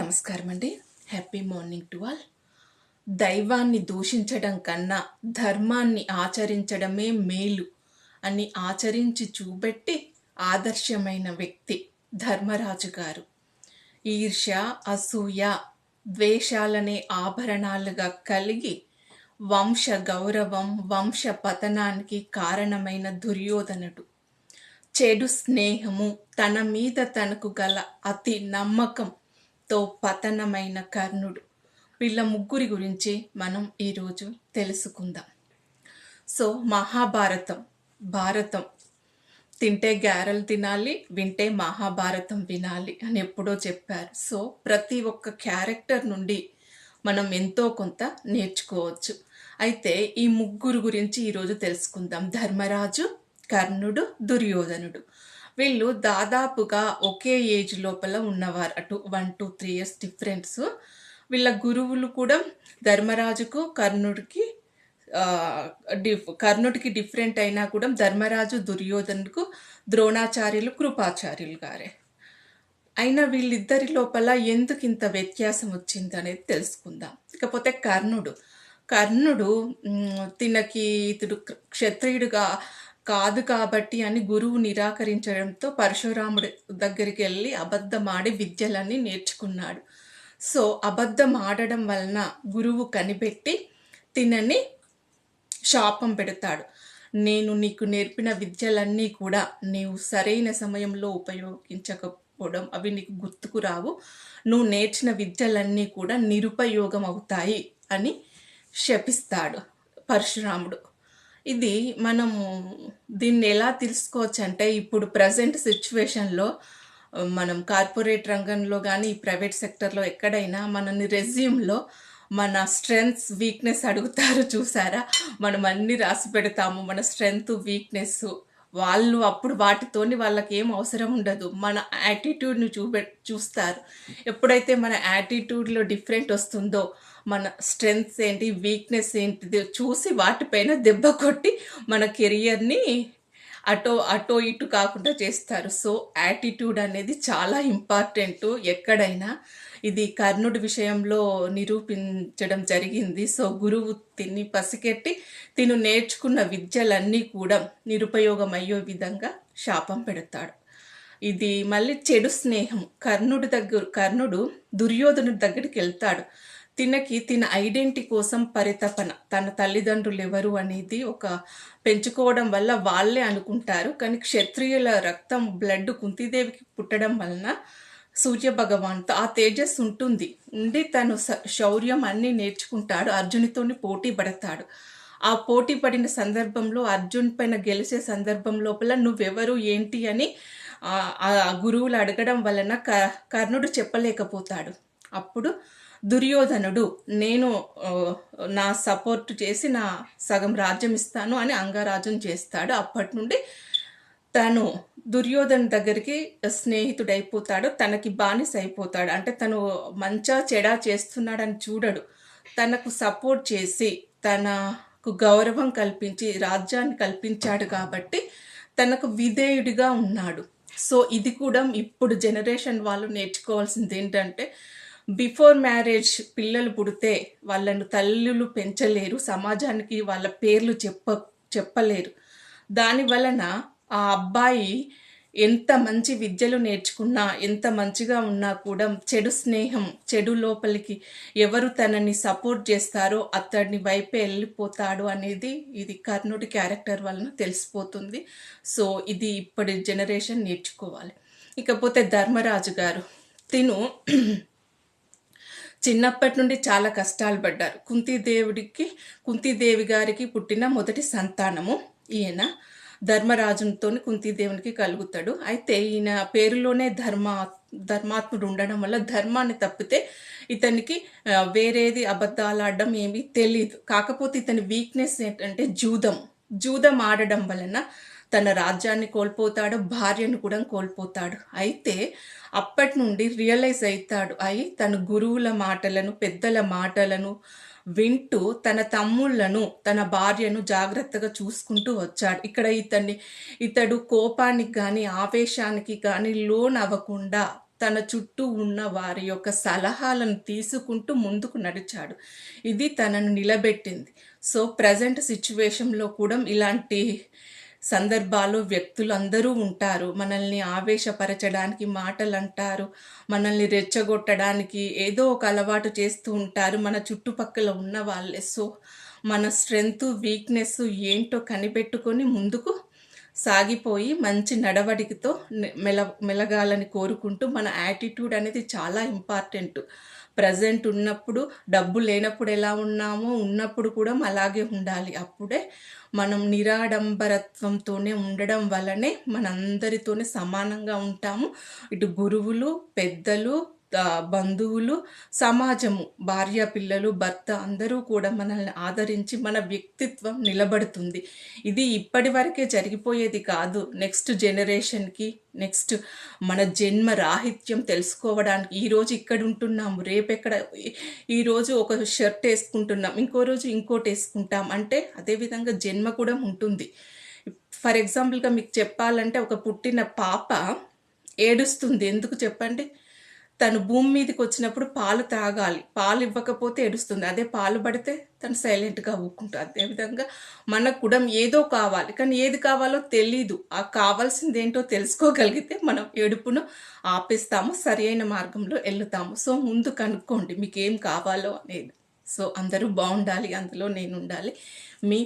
నమస్కారం అండి. Happy morning to all. దైవాన్ని దూషించడం కన్నా ధర్మాన్ని ఆచరించడమే మేలు అని ఆచరించి చూపెట్టి ఆదర్శమైన వ్యక్తి ధర్మరాజు గారు. ఈర్ష్య, అసూయ, ద్వేషాలనే ఆభరణాలుగా కలిగి వంశ గౌరవం, వంశ పతనానికి కారణమైన దుర్యోధనుడు. చెడు స్నేహము, తన మీద తనకు గల అతి నమ్మకంతో పతనమైన కర్ణుడు. వీళ్ళ ముగ్గురి గురించి మనం ఈరోజు తెలుసుకుందాం. సో భారతం తింటే గారెలు తినాలి, వింటే మహాభారతం వినాలి అని ఎప్పుడో చెప్పారు. సో ప్రతి ఒక్క క్యారెక్టర్ నుండి మనం ఎంతో కొంత నేర్చుకోవచ్చు. అయితే ఈ ముగ్గురు గురించి ఈరోజు తెలుసుకుందాం. ధర్మరాజు, కర్ణుడు, దుర్యోధనుడు. వీళ్ళు దాదాపుగా ఒకే ఏజ్ లోపల ఉన్నవారు. అటు 1-3 years డిఫరెన్స్. వీళ్ళ గురువులు కూడా ధర్మరాజుకు కర్ణుడికి డిఫరెంట్ అయినా కూడా ధర్మరాజు దుర్యోధనుడికి ద్రోణాచార్యులు, కృపాచార్యులు గారే. అయినా వీళ్ళిద్దరి లోపల ఎందుకు ఇంత వ్యత్యాసం వచ్చింది అనేది తెలుసుకుందాం. ఇకపోతే కర్ణుడు ఇతడు క్షత్రియుడుగా కాదు కాబట్టి అని గురువు నిరాకరించడంతో పరశురాముడి దగ్గరికి వెళ్ళి అబద్ధమాడి విద్యలన్నీ నేర్చుకున్నాడు. సో అబద్ధం ఆడడం వలన గురువు కనిపెట్టి తినని శాపం పెడతాడు. నేను నీకు నేర్పిన విద్యలన్నీ కూడా నీవు సరైన సమయంలో ఉపయోగించకపోవడం, అవి నీకు గుర్తుకు రావు, నువ్వు నేర్చిన విద్యలన్నీ కూడా నిరుపయోగం అవుతాయి అని శపిస్తాడు పరశురాముడు. ఇది మనము దీన్ని ఎలా తెలుసుకోవచ్చు అంటే, ఇప్పుడు ప్రజెంట్ సిచ్యువేషన్లో మనం కార్పొరేట్ రంగంలో కానీ ప్రైవేట్ సెక్టర్లో ఎక్కడైనా మనని రెజ్యూమ్లో మన స్ట్రెంగ్స్, వీక్నెస్ అడుగుతారు చూసారా. మనం అన్నీ రాసి పెడతాము, మన స్ట్రెంగ్త్, వీక్నెస్. వాళ్ళు అప్పుడు వాటితోని వాళ్ళకి ఏం అవసరం ఉండదు, మన యాటిట్యూడ్ని చూస్తారు. ఎప్పుడైతే మన యాటిట్యూడ్లో డిఫరెంట్ వస్తుందో, మన స్ట్రెంగ్త్స్ ఏంటి, వీక్నెస్ ఏంటిది చూసి వాటిపైన దెబ్బ కొట్టి మన కెరియర్ని అటో ఇటు కాకుండా చేస్తారు. సో యాటిట్యూడ్ అనేది చాలా ఇంపార్టెంట్ ఎక్కడైనా. ఇది కర్ణుడి విషయంలో నిరూపించడం జరిగింది. సో గురువు తిని పసికెట్టి తిను నేర్చుకున్న విద్యలన్నీ కూడా నిరుపయోగమయ్యే విధంగా శాపం పెడతాడు. ఇది మళ్ళీ చెడు స్నేహం. కర్ణుడు దుర్యోధనుడి దగ్గరికి వెళ్తాడు. తిన ఐడెంటిటీ కోసం పరితపన, తన తల్లిదండ్రులు ఎవరు అనేది పెంచుకోవడం వల్ల వాళ్ళే అనుకుంటారు. కానీ క్షత్రియుల రక్తం, బ్లడ్ కుంతీదేవికి పుట్టడం వలన సూర్య భగవాన్తో ఆ తేజస్సు ఉండి తను శౌర్యం అన్నీ నేర్చుకుంటాడు. అర్జునితోని పోటీ పడతాడు. ఆ పోటీ పడిన సందర్భంలో అర్జున్ పైన గెలిచే సందర్భం లోపల నువ్వెవరు ఏంటి అని ఆ గురువులు అడగడం వలన కర్ణుడు చెప్పలేకపోతాడు. అప్పుడు దుర్యోధనుడు నేను నా సపోర్ట్ చేసి నా సగం రాజ్యం ఇస్తాను అని అంగరాజ్యం చేస్తాడు. అప్పటి నుండి తను దుర్యోధను దగ్గరికి స్నేహితుడైపోతాడు, తనకి బానిస అయిపోతాడు. అంటే తను మంచా చెడా చేస్తున్నాడని చూడడు, తనకు సపోర్ట్ చేసి తనకు గౌరవం కల్పించి రాజ్యాన్ని కల్పించాడు కాబట్టి తనకు విధేయుడిగా ఉన్నాడు. సో ఇది కూడా ఇప్పుడు జనరేషన్ వాళ్ళు నేర్చుకోవాల్సింది ఏంటంటే, బిఫోర్ మ్యారేజ్ పిల్లలు పుడితే వాళ్ళను తల్లులు పెంచలేరు, సమాజానికి వాళ్ళ పేర్లు చెప్పలేరు. దాని వలన ఆ అబ్బాయి ఎంత మంచి విద్యలు నేర్చుకున్నా, ఎంత మంచిగా ఉన్నా కూడా చెడు స్నేహం, చెడు లోపలికి ఎవరు తనని సపోర్ట్ చేస్తారో అతడిని వైపే వెళ్ళిపోతాడు అనేది ఇది కర్ణుడి క్యారెక్టర్ వలన తెలిసిపోతుంది. సో ఇది ఇప్పటి జనరేషన్ నేర్చుకోవాలి. ఇకపోతే ధర్మరాజు గారు, చిన్నప్పటి నుండి చాలా కష్టాలు పడ్డారు. కుంతీదేవి గారికి పుట్టిన మొదటి సంతానము ఈయన. ధర్మరాజుతో కుంతీదేవునికి కలుగుతాడు. అయితే ఈయన పేరులోనే ధర్మాత్ముడు ఉండడం వల్ల ధర్మాన్ని తప్పితే ఇతనికి వేరేది అబద్ధాలు ఆడడం ఏమీ తెలియదు. కాకపోతే ఇతని వీక్నెస్ ఏంటంటే జూదం ఆడడం వలన తన రాజ్యాన్ని కోల్పోతాడు, భార్యను కూడా కోల్పోతాడు. అయితే అప్పటి నుండి రియలైజ్ అవుతాడు తన గురువుల మాటలను, పెద్దల మాటలను వింటూ తన తమ్ముళ్లను, తన భార్యను జాగ్రత్తగా చూసుకుంటూ వచ్చాడు. ఇక్కడ ఇతడు కోపానికి కానీ ఆవేశానికి కానీ లోన్ అవ్వకుండా తన చుట్టూ ఉన్న వారి యొక్క సలహాలను తీసుకుంటూ ముందుకు నడిచాడు. ఇది తనను నిలబెట్టింది. సో, ప్రెజెంట్ సిట్యుయేషన్‌లో కూడా ఇలాంటి సందర్భాలు, వ్యక్తులు అందరూ ఉంటారు. మనల్ని ఆవేశపరచడానికి మాటలంటారు. మనల్ని రెచ్చగొట్టడానికి ఏదో ఒక అలవాటు చేస్తూ ఉంటారు మన చుట్టుపక్కల ఉన్న వాళ్ళే. సో, మన స్ట్రెంగ్త్, వీక్‌నెస్ ఏంటో కనిపెట్టుకొని ముందుకు సాగిపోయి మంచి నడవడికతో మెలగాలని కోరుకుంటూ, మన యాటిట్యూడ్ అనేది చాలా ఇంపార్టెంట్. ప్రెజెంట్ ఉన్నప్పుడు, డబ్బు లేనప్పుడు ఎలా ఉన్నామో, ఉన్నప్పుడు కూడా అలాగే ఉండాలి. అప్పుడే మనం నిరాడంబరత్వంతోనే ఉండడం వల్లనే మనందరితోనే సమానంగా ఉంటాము. ఇటు గురువులు, పెద్దలు, బంధువులు, సమాజము, భార్య, పిల్లలు, భర్త అందరూ కూడా మనల్ని ఆదరించి మన వ్యక్తిత్వం నిలబడుతుంది. ఇది ఇప్పటి వరకే జరిగిపోయేది కాదు. నెక్స్ట్ జనరేషన్‌కి, నెక్స్ట్ మన జన్మ రాహిత్యం తెలుసుకోవడానికి ఈరోజు ఇక్కడ ఉంటున్నాము, రేపెక్కడ, ఈరోజు ఒక షర్ట్ వేసుకుంటున్నాం, ఇంకో రోజు ఇంకోటి వేసుకుంటాం. అంటే అదేవిధంగా జన్మ కూడా ఉంటుంది. ఫర్ ఎగ్జాంపుల్‌గా మీకు చెప్పాలంటే, ఒక పుట్టిన పాప ఏడుస్తుంది. ఎందుకు చెప్పండి? తను భూమి మీదకి వచ్చినప్పుడు పాలు తాగాలి. పాలు ఇవ్వకపోతే ఏడుస్తుంది. అదే పాలు పడితే తను సైలెంట్‌గా ఊరుకుంటుంది. అదేవిధంగా మనకు కూడా ఏదో కావాలి. కానీ ఏది కావాలో తెలీదు. ఆ కావాల్సింది ఏంటో తెలుసుకోగలిగితే మనం ఏడుపును ఆపేస్తాము. సరియైన మార్గంలో ఎళ్లుతాము. సో, ముందు కనుక్కోండి మీకేం కావాలో అనేది. సో, అందరూ బావుండాలి. అందులో నేనుండాలి. మీ